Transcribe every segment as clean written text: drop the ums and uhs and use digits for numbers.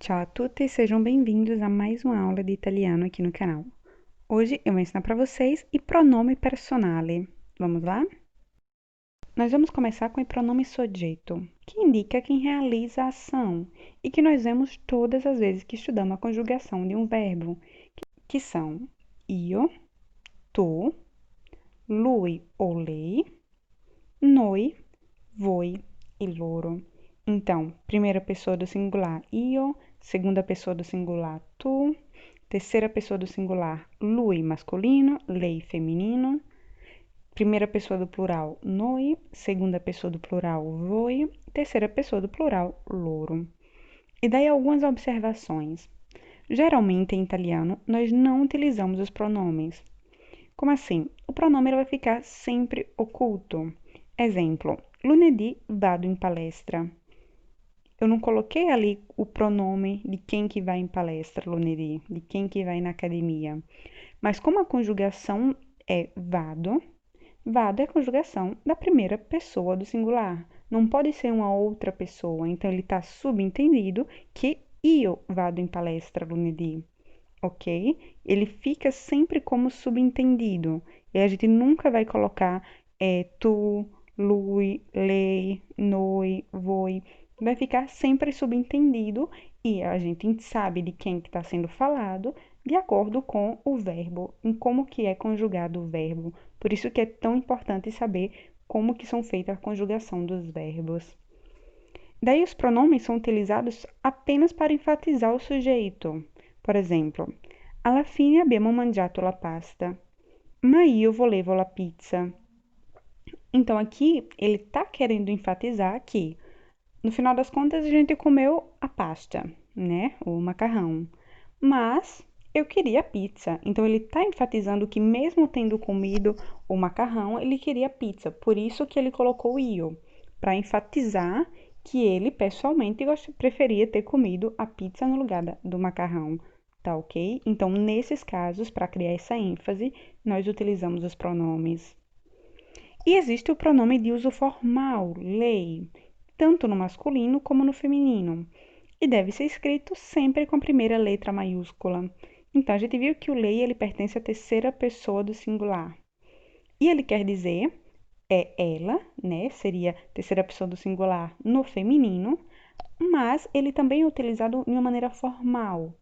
Ciao a tutti e sejam bem-vindos a mais uma aula de italiano aqui no canal. Hoje eu vou ensinar para vocês o pronome personale. Vamos lá? Nós vamos começar com o pronome soggetto, que indica quem realiza a ação e que nós vemos todas as vezes que estudamos a conjugação de um verbo, que são io, tu, lui ou lei, noi, voi e loro. Então, primeira pessoa do singular, io, segunda pessoa do singular, tu, terceira pessoa do singular, lui, masculino, lei, feminino, primeira pessoa do plural, noi, segunda pessoa do plural, voi, terceira pessoa do plural, loro. E daí algumas observações. Geralmente, em italiano, nós não utilizamos os pronomes. Como assim? O pronome vai ficar sempre oculto. Exemplo, lunedì vado in palestra. Eu não coloquei ali o pronome de quem que vai em palestra lunedì, de quem que vai na academia. Mas como a conjugação é vado, vado é a conjugação da primeira pessoa do singular. Não pode ser uma outra pessoa. Então, ele está subentendido que io vado em palestra lunedì, ok? Ele fica sempre como subentendido. E a gente nunca vai colocar tu, lui, lei, noi, voi. Vai ficar sempre subentendido e a gente sabe de quem que está sendo falado de acordo com o verbo, em como que é conjugado o verbo. Por isso que é tão importante saber como que são feitas a conjugação dos verbos. Daí os pronomes são utilizados apenas para enfatizar o sujeito. Por exemplo, alla fine abbiamo mangiato la pasta, ma io volevo la pizza. Então aqui ele está querendo enfatizar que no final das contas, a gente comeu a pasta, né? O macarrão. Mas eu queria pizza. Então, ele está enfatizando que mesmo tendo comido o macarrão, ele queria pizza. Por isso que ele colocou o io, para enfatizar que ele, pessoalmente, preferia ter comido a pizza no lugar do macarrão. Tá ok? Então, nesses casos, para criar essa ênfase, nós utilizamos os pronomes. E existe o pronome de uso formal, lei, tanto no masculino como no feminino, e deve ser escrito sempre com a primeira letra maiúscula. Então, a gente viu que o lei ele pertence à terceira pessoa do singular. E ele quer dizer ela, né? Seria terceira pessoa do singular no feminino, mas ele também é utilizado de uma maneira formal.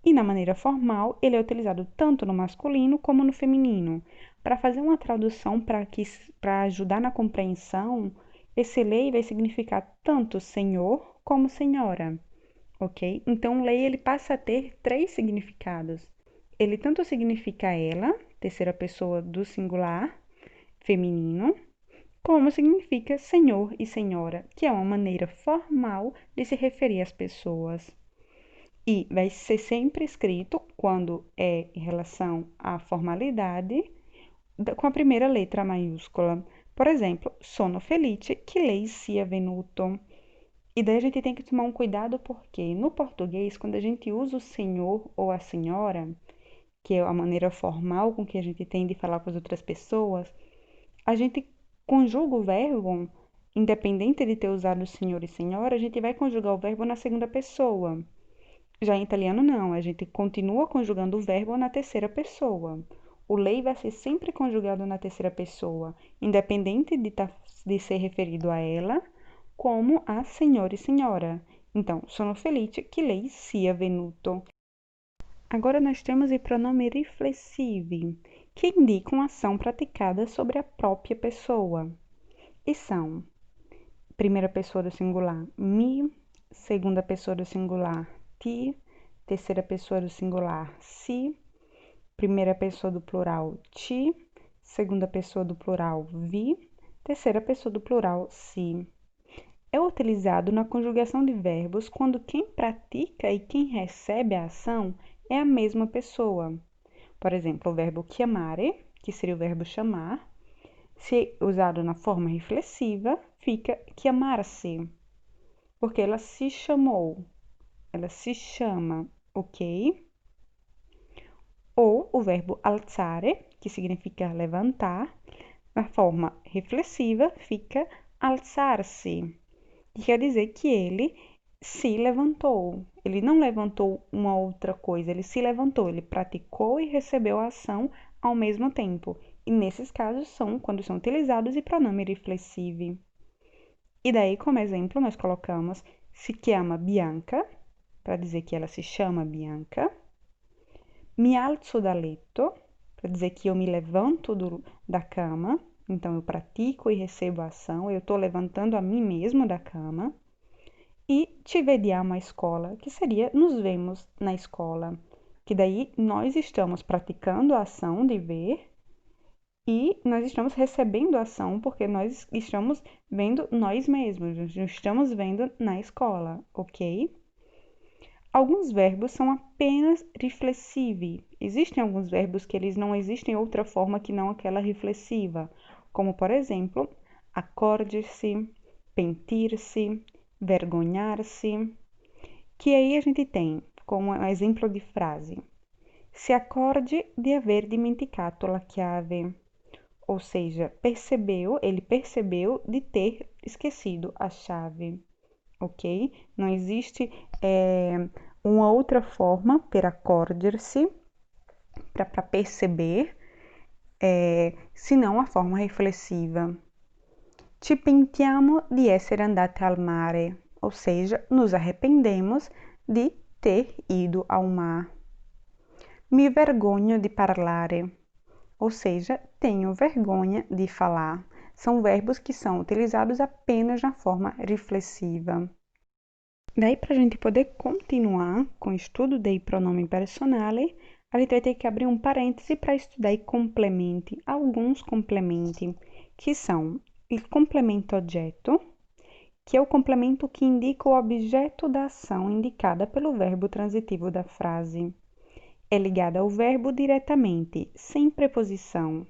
E na maneira formal, ele é utilizado tanto no masculino como no feminino. Para fazer uma tradução para ajudar na compreensão, esse lei vai significar tanto senhor como senhora, ok? Então, lei ele passa a ter três significados. Ele tanto significa ela, terceira pessoa do singular, feminino, como significa senhor e senhora, que é uma maneira formal de se referir às pessoas. E vai ser sempre escrito, quando é em relação à formalidade, com a primeira letra maiúscula. Por exemplo, sono felice che lei sia venuto. E daí a gente tem que tomar um cuidado porque no português, quando a gente usa o senhor ou a senhora, que é a maneira formal com que a gente tem de falar com as outras pessoas, a gente conjuga o verbo, independente de ter usado senhor e senhora, a gente vai conjugar o verbo na segunda pessoa. Já em italiano, não, a gente continua conjugando o verbo na terceira pessoa. O lei vai ser sempre conjugado na terceira pessoa, independente de ser referido a ela como a senhor e senhora. Então, sono felice che lei sia venuto. Agora nós temos o pronome riflessivi, que indicam ação praticada sobre a própria pessoa. E são primeira pessoa do singular, mi, segunda pessoa do singular, ti, terceira pessoa do singular, si, primeira pessoa do plural, ti, segunda pessoa do plural, vi, terceira pessoa do plural, si. É utilizado na conjugação de verbos quando quem pratica e quem recebe a ação é a mesma pessoa. Por exemplo, o verbo chiamare, que seria o verbo chamar, se usado na forma reflexiva, fica chiamar-se, porque ela se chamou, ela se chama, ok? Ou o verbo alzare, que significa levantar, na forma reflexiva fica alzar-se, que quer dizer que ele se levantou. Ele não levantou uma outra coisa, ele se levantou, ele praticou e recebeu a ação ao mesmo tempo. E nesses casos são quando são utilizados o pronome riflessivi. E daí, como exemplo, nós colocamos si chiama Bianca, para dizer que ela se chama Bianca. Mi alzo da letto, para dizer que eu me levanto da cama. Então, eu pratico e recebo a ação, eu estou levantando a mim mesmo da cama. E ci vediamo a escola, que seria nos vemos na escola. Que daí nós estamos praticando a ação de ver e nós estamos recebendo a ação porque nós estamos vendo nós mesmos, nós estamos vendo na escola, ok? Alguns verbos são apenas riflessivi. Existem alguns verbos que eles não existem outra forma que não aquela riflessiva, como por exemplo, accorger-se, pentir-se, vergonhar-se, que aí a gente tem como exemplo de frase: se acorde de aver dimenticato la chiave, ou seja, ele percebeu de ter esquecido a chave, ok? Não existe uma outra forma para accorger-se, para perceber, senão a forma reflexiva. Ci pentiamo di essere andate al mare, ou seja, nos arrependemos de ter ido ao mar. Mi vergogno di parlare, ou seja, tenho vergonha de falar. São verbos que são utilizados apenas na forma reflexiva. Daí, para a gente poder continuar com o estudo dei pronomi personali, a gente vai ter que abrir um parêntese para estudar i complementi, alguns complementi, que são o complemento oggetto, que é o complemento que indica o objeto da ação indicada pelo verbo transitivo da frase. É ligada ao verbo diretamente, sem preposição,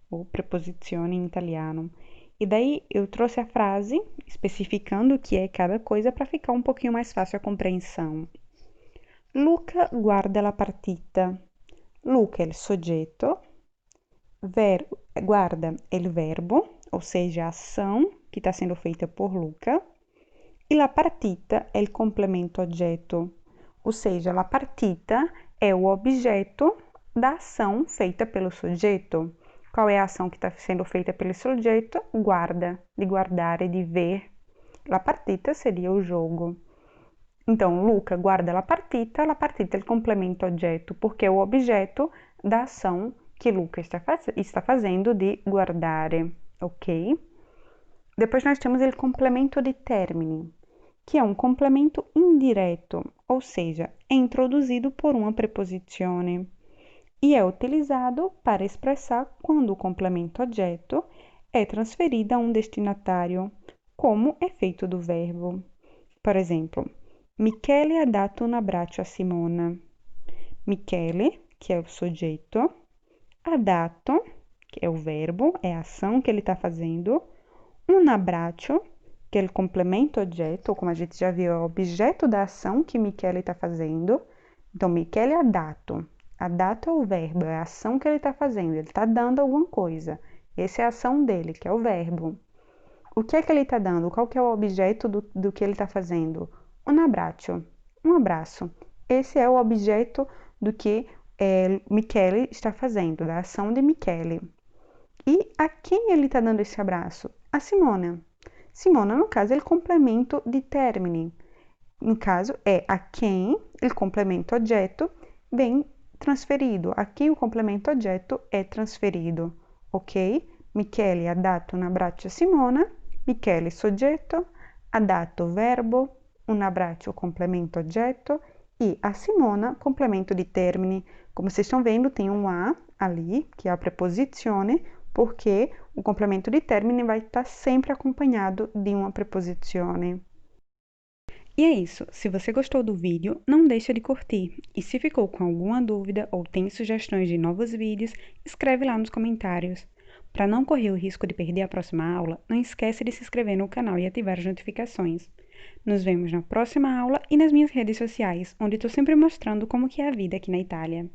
ou preposizione em italiano. E daí eu trouxe a frase especificando o que é cada coisa para ficar um pouquinho mais fácil a compreensão. Luca guarda la partita. Luca é o soggetto, guarda é o verbo, ou seja, a ação que está sendo feita por Luca. E la partita é o complemento oggetto, ou seja, la partita é o objeto da ação feita pelo sujeito. Qual é a ação que está sendo feita pelo sujeito? Guarda, de guardar e de ver. La partita seria o jogo. Então, Luca guarda la partita é o complemento oggetto, porque é o objeto da ação que Luca está fazendo de guardare, ok? Depois nós temos o complemento de termine, que é um complemento indireto, ou seja, é introduzido por uma preposizione e é utilizado para expressar quando o complemento oggetto é transferido a um destinatário, como efeito do verbo. Por exemplo, Michele ha dato un abbraccio a Simona. Michele, que é o sujeito, ha dato, que é o verbo, é a ação que ele está fazendo, un abbraccio, que é o complemento oggetto, ou como a gente já viu, é o objeto da ação que Michele está fazendo. Então, Michele ha dato. Ha dato é o verbo, é a ação que ele está fazendo, ele está dando alguma coisa. Essa é a ação dele, que é o verbo. O que é que ele está dando? Qual que é o objeto do que ele está fazendo? Un abbraccio, um abraço. Esse é o objeto do que Michele está fazendo, da ação de Michele. E a quem ele está dando esse abraço? A Simona. Simona, no caso, é o complemento de termine. No caso, é a quem o complemento oggetto vem transferido. A quem o complemento oggetto é transferido, ok? Michele ha dato un abbraccio a Simona. Michele, soggetto, ha dato verbo, un abbraccio, complemento oggetto, e a Simona, complemento de termine. Como vocês estão vendo, tem um a ali, que é a preposizione, porque o complemento de termine vai estar sempre acompanhado de uma preposizione. E é isso. Se você gostou do vídeo, não deixa de curtir. E se ficou com alguma dúvida ou tem sugestões de novos vídeos, escreve lá nos comentários. Para não correr o risco de perder a próxima aula, não esquece de se inscrever no canal e ativar as notificações. Nos vemos na próxima aula e nas minhas redes sociais, onde estou sempre mostrando como que é a vida aqui na Itália.